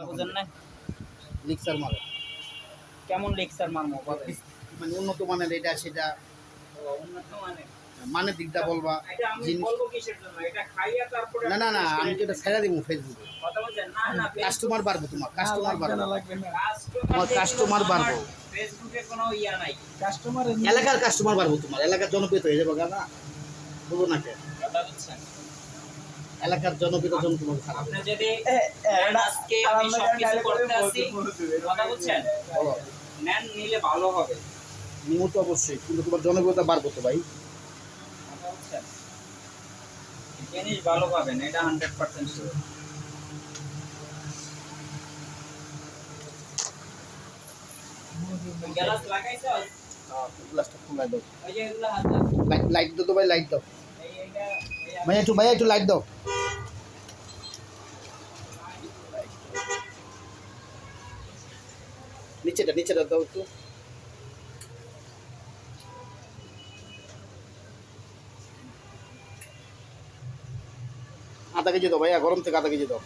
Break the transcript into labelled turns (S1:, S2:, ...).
S1: বুঝেন না?
S2: লিক্সার মাল
S1: কেমন লেকচার মারমো বলেন?
S2: মানে উন্নত মানের এটা সেটা
S1: উন্নত মানের।
S2: মানের দিকটা বলবা
S1: এটা আমি
S2: জিনিস
S1: বলবো কিসের জন্য? এটা খাইয়া তারপরে
S2: না না না
S1: আপনি
S2: আমি তো এটা ছেড়ে দিব ফেসবুকে
S1: কথা বলছেন? না, না,
S2: কাস্টমার বাড়বো তোমার কাস্টমার বাড়বো
S1: কাস্টমার
S2: কাস্টমার বাড়বো
S1: ফেসবুকে কোনো ইয়া নাই।
S3: কাস্টমার
S2: এলাকার কাস্টমার বাড়বো তোমার এলাকার জনপ্রিয় হয়ে যাবে না বুঝো না কে
S1: কথা বুঝছেন?
S2: এলাকার জনপ্রিয় জন তোমার
S1: আপনি যদি আজকে আমি সবকিছু করতে আসি, কথা বুঝছেন?
S2: বলো
S1: নেন, নিলে ভালো হবে।
S2: নিয়ম তো অবশ্যই কিন্তু তোমার জনপ্রিয়তা বাড়বো তো ভাই
S1: কথা বুঝছেন? জিনিস ভালো পাবেন, এটা 100% শিওর। গ্লাস লাগাইছো?
S2: গ্লাসটা খুলে দাও
S1: ওই যে এগুলো হাত
S2: লাইট দাও তো ভাই লাইট দাও
S1: এইটা
S2: ভাই একটু লাইট দাও নিচেটা দাও একটু আধা কেজি দাও ভাইয়া গরম থেকে আধা কেজি দাও